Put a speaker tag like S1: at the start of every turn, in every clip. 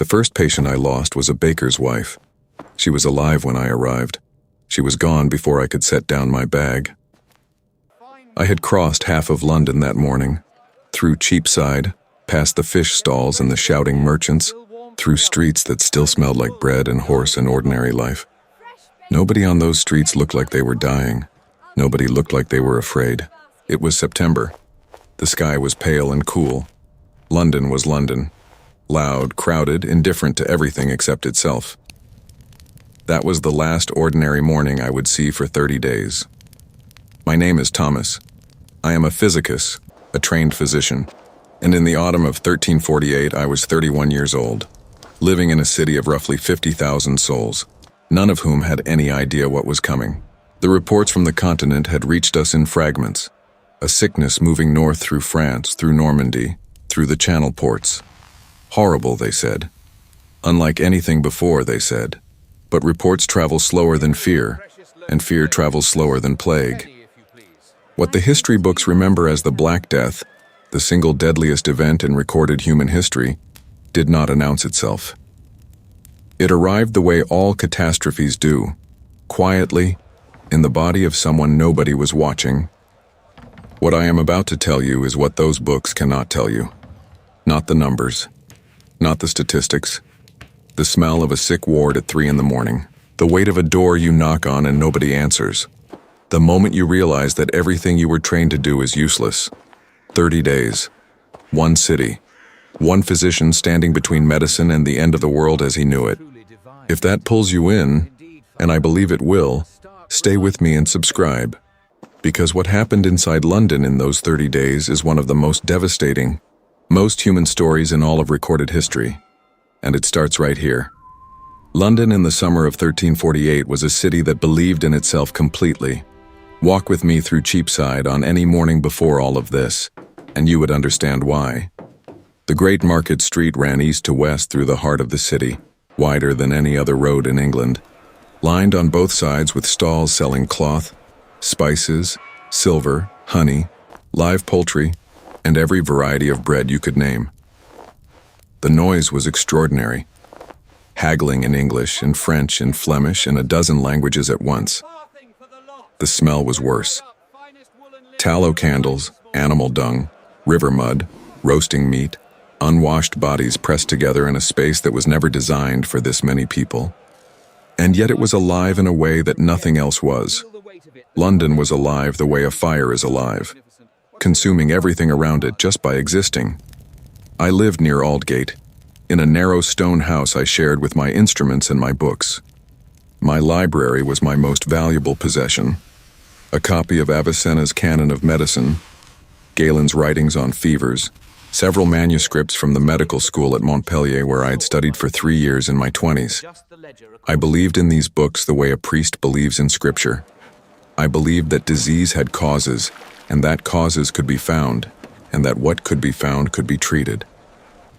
S1: The first patient I lost was a baker's wife. She was alive when I arrived. She was gone before I could set down my bag. I had crossed half of London that morning, through Cheapside, past the fish stalls and the shouting merchants, through streets that still smelled like bread and horse and ordinary life. Nobody on those streets looked like they were dying. Nobody looked like they were afraid. It was September. The sky was pale and cool. London was London. Loud, crowded, indifferent to everything except itself. That was the last ordinary morning I would see for 30 days. My name is Thomas. I am a physicus, a trained physician, and in the autumn of 1348 I was 31 years old, living in a city of roughly 50,000 souls, none of whom had any idea what was coming. The reports from the continent had reached us in fragments, a sickness moving north through France, through Normandy, through the Channel ports. Horrible, they said. Unlike anything before, they said. But reports travel slower than fear, and fear travels slower than plague. What the history books remember as the Black Death, the single deadliest event in recorded human history, did not announce itself. It arrived the way all catastrophes do, quietly, in the body of someone nobody was watching. What I am about to tell you is what those books cannot tell you. Not the numbers, not the statistics, the smell of a sick ward at 3 a.m, the weight of a door you knock on and nobody answers, the moment you realize that everything you were trained to do is useless. 30 days, one city, one physician standing between medicine and the end of the world as he knew it. If that pulls you in, and I believe it will, stay with me and subscribe. Because what happened inside London in those 30 days is one of the most devastating, most human stories in all of recorded history. And it starts right here. London in the summer of 1348 was a city that believed in itself completely. Walk with me through Cheapside on any morning before all of this, and you would understand why. The Great Market Street ran east to west through the heart of the city, wider than any other road in England, lined on both sides with stalls selling cloth, spices, silver, honey, live poultry, and every variety of bread you could name. The noise was extraordinary, haggling in English, in French, in Flemish, in a dozen languages at once. The smell was worse. Tallow candles, animal dung, river mud, roasting meat, unwashed bodies pressed together in a space that was never designed for this many people. And yet it was alive in a way that nothing else was. London was alive the way a fire is alive, consuming everything around it just by existing. I lived near Aldgate, in a narrow stone house I shared with my instruments and my books. My library was my most valuable possession. A copy of Avicenna's Canon of Medicine, Galen's writings on fevers, several manuscripts from the medical school at Montpellier where I had studied for 3 years in my 20s. I believed in these books the way a priest believes in scripture. I believed that disease had causes, and that causes could be found, and that what could be found could be treated.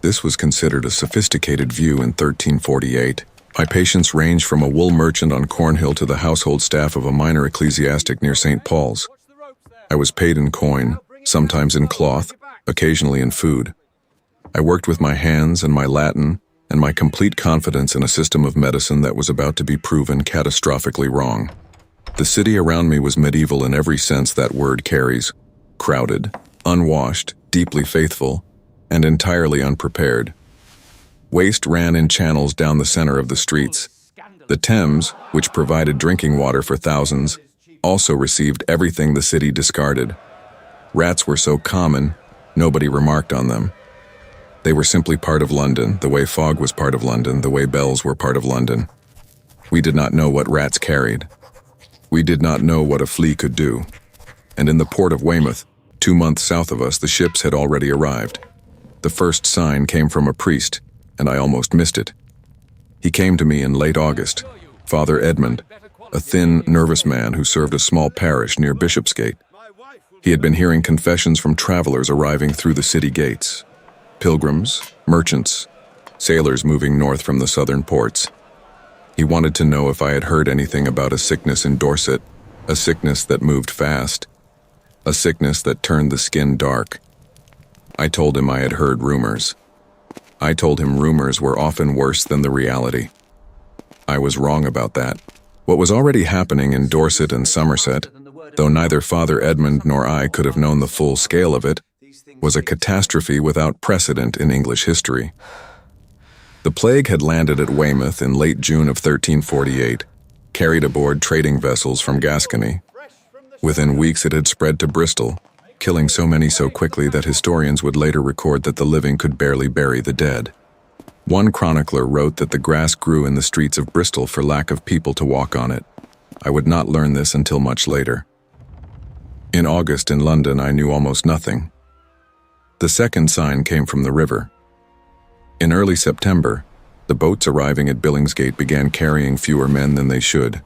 S1: This was considered a sophisticated view in 1348. My patients ranged from a wool merchant on Cornhill to the household staff of a minor ecclesiastic near St. Paul's. I was paid in coin, sometimes in cloth, occasionally in food. I worked with my hands and my Latin and my complete confidence in a system of medicine that was about to be proven catastrophically wrong. The city around me was medieval in every sense that word carries: crowded, unwashed, deeply faithful, and entirely unprepared. Waste ran in channels down the center of the streets. The Thames, which provided drinking water for thousands, also received everything the city discarded. Rats were so common, nobody remarked on them. They were simply part of London, the way fog was part of London, the way bells were part of London. We did not know what rats carried. We did not know what a flea could do. And in the port of Weymouth, 2 months south of us, the ships had already arrived. The first sign came from a priest, and I almost missed it. He came to me in late August, Father Edmund, a thin, nervous man who served a small parish near Bishopsgate. He had been hearing confessions from travelers arriving through the city gates. Pilgrims, merchants, sailors moving north from the southern ports. He wanted to know if I had heard anything about a sickness in Dorset, a sickness that moved fast, a sickness that turned the skin dark. I told him I had heard rumors. I told him rumors were often worse than the reality. I was wrong about that. What was already happening in Dorset and Somerset, though neither Father Edmund nor I could have known the full scale of it, was a catastrophe without precedent in English history. The plague had landed at Weymouth in late June of 1348, carried aboard trading vessels from Gascony. Within weeks it had spread to Bristol, killing so many so quickly that historians would later record that the living could barely bury the dead. One chronicler wrote that the grass grew in the streets of Bristol for lack of people to walk on it. I would not learn this until much later. In August in London I knew almost nothing. The second sign came from the river. In early September, the boats arriving at Billingsgate began carrying fewer men than they should.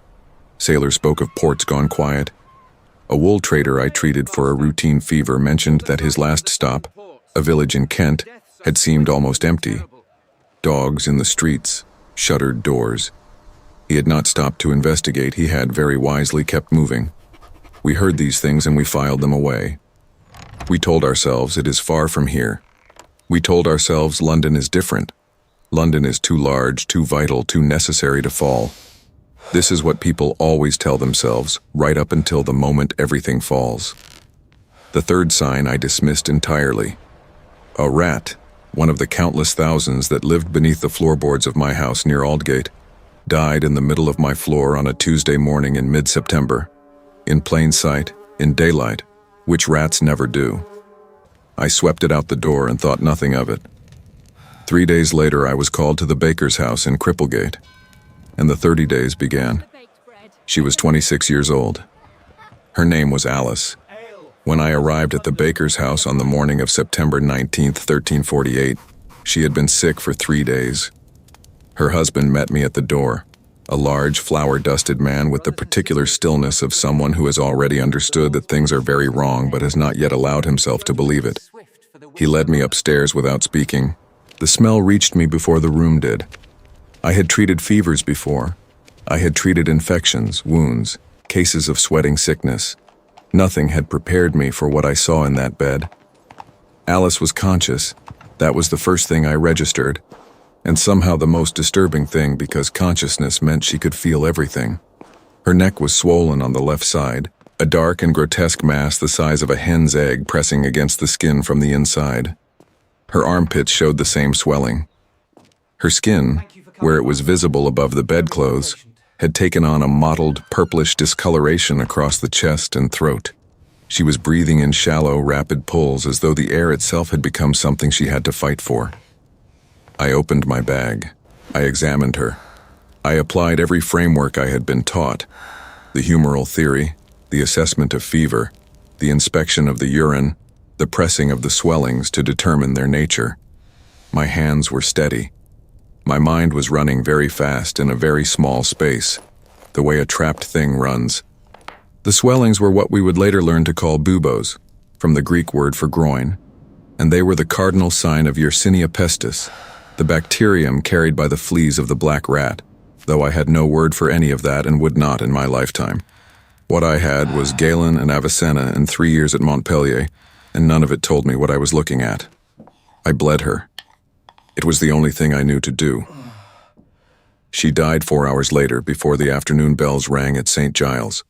S1: Sailors spoke of ports gone quiet. A wool trader I treated for a routine fever mentioned that his last stop, a village in Kent, had seemed almost empty. Dogs in the streets, shuttered doors. He had not stopped to investigate, he had very wisely kept moving. We heard these things and we filed them away. We told ourselves it is far from here. We told ourselves London is different. London is too large, too vital, too necessary to fall. This is what people always tell themselves, right up until the moment everything falls. The third sign I dismissed entirely. A rat, one of the countless thousands that lived beneath the floorboards of my house near Aldgate, died in the middle of my floor on a Tuesday morning in mid-September. In plain sight, in daylight, which rats never do. I swept it out the door and thought nothing of it. 3 days later I was called to the baker's house in Cripplegate, and the 30 days began. She was 26 years old. Her name was Alice. When I arrived at the baker's house on the morning of September 19th, 1348, she had been sick for 3 days. Her husband met me at the door, a large, flour-dusted man with the particular stillness of someone who has already understood that things are very wrong but has not yet allowed himself to believe it. He led me upstairs without speaking. The smell reached me before the room did. I had treated fevers before. I had treated infections, wounds, cases of sweating sickness. Nothing had prepared me for what I saw in that bed. Alice was conscious. That was the first thing I registered, and somehow the most disturbing thing because consciousness meant she could feel everything. Her neck was swollen on the left side, a dark and grotesque mass the size of a hen's egg pressing against the skin from the inside. Her armpits showed the same swelling. Her skin, where it was visible above the bedclothes, had taken on a mottled, purplish discoloration across the chest and throat. She was breathing in shallow, rapid pulls as though the air itself had become something she had to fight for. I opened my bag. I examined her. I applied every framework I had been taught: the humoral theory, the assessment of fever, the inspection of the urine, the pressing of the swellings to determine their nature. My hands were steady. My mind was running very fast in a very small space, the way a trapped thing runs. The swellings were what we would later learn to call buboes, from the Greek word for groin, and they were the cardinal sign of Yersinia pestis, the bacterium carried by the fleas of the black rat, though I had no word for any of that and would not in my lifetime. What I had was Galen and Avicenna and 3 years at Montpellier, and none of it told me what I was looking at. I bled her. It was the only thing I knew to do. She died 4 hours later before the afternoon bells rang at St. Giles.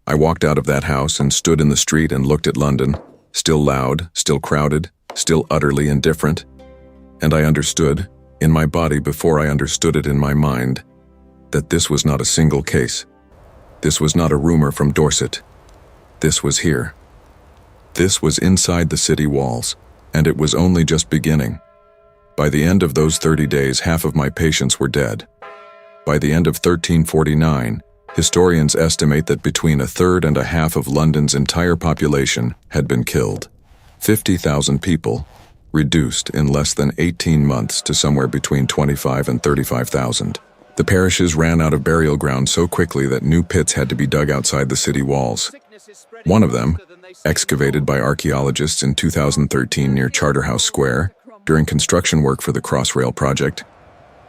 S1: I walked out of that house and stood in the street and looked at London, still loud, still crowded, still utterly indifferent. And I understood, in my body before I understood it in my mind, that this was not a single case. This was not a rumor from Dorset. This was here. This was inside the city walls, and it was only just beginning. By the end of those 30 days, half of my patients were dead. By the end of 1349, historians estimate that between a third and a half of London's entire population had been killed. 50,000 people, reduced in less than 18 months to somewhere between 25 and 35,000. The parishes ran out of burial ground so quickly that new pits had to be dug outside the city walls. One of them, excavated by archaeologists in 2013 near Charterhouse Square, during construction work for the Crossrail project,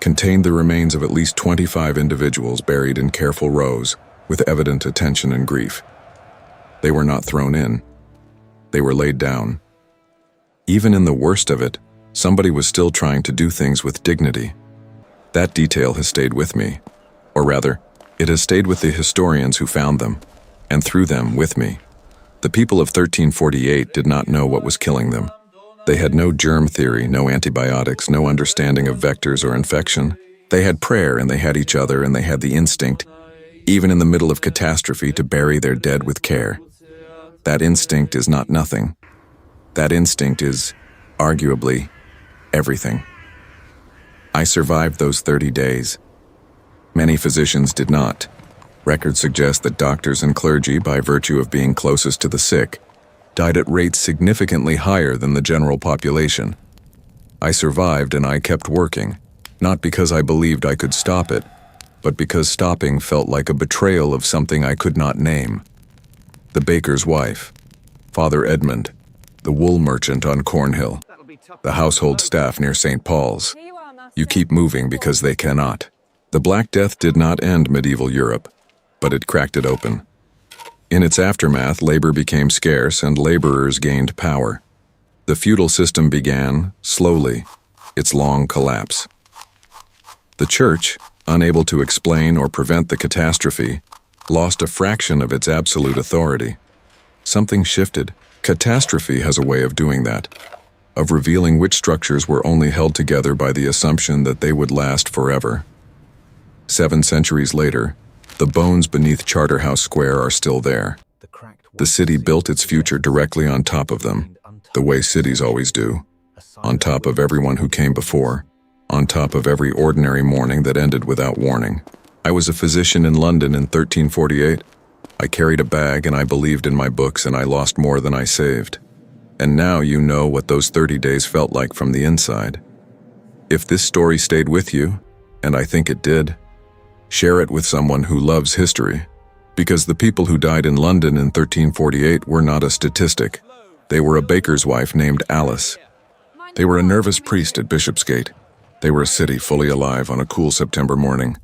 S1: contained the remains of at least 25 individuals buried in careful rows, with evident attention and grief. They were not thrown in. They were laid down. Even in the worst of it, Somebody was still trying to do things with dignity. That detail has stayed with me. Or rather, it has stayed with the historians who found them, and through them with me. The people of 1348 did not know what was killing them. They had no germ theory, no antibiotics, no understanding of vectors or infection. They had prayer and they had each other and they had the instinct, even in the middle of catastrophe, to bury their dead with care. That instinct is not nothing. That instinct is, arguably, everything. I survived those 30 days. Many physicians did not. Records suggest that doctors and clergy, by virtue of being closest to the sick, died at rates significantly higher than the general population. I survived and I kept working, not because I believed I could stop it, but because stopping felt like a betrayal of something I could not name. The baker's wife, Father Edmund, the wool merchant on Cornhill, the household staff near St. Paul's. You keep moving because they cannot. The Black Death did not end medieval Europe, but it cracked it open. In its aftermath, labor became scarce and laborers gained power. The feudal system began, slowly, its long collapse. The church, unable to explain or prevent the catastrophe, lost a fraction of its absolute authority. Something shifted. Catastrophe has a way of doing that, of revealing which structures were only held together by the assumption that they would last forever. 7 centuries later, the bones beneath Charterhouse Square are still there. The city built its future directly on top of them, the way cities always do, on top of everyone who came before, on top of every ordinary morning that ended without warning. I was a physician in London in 1348. I carried a bag and I believed in my books and I lost more than I saved. And now you know what those 30 days felt like from the inside. If this story stayed with you, and I think it did, share it with someone who loves history, because the people who died in London in 1348 were not a statistic. They were a baker's wife named Alice. They were a nervous priest at Bishopsgate. They were a city fully alive on a cool September morning.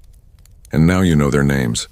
S1: And now you know their names.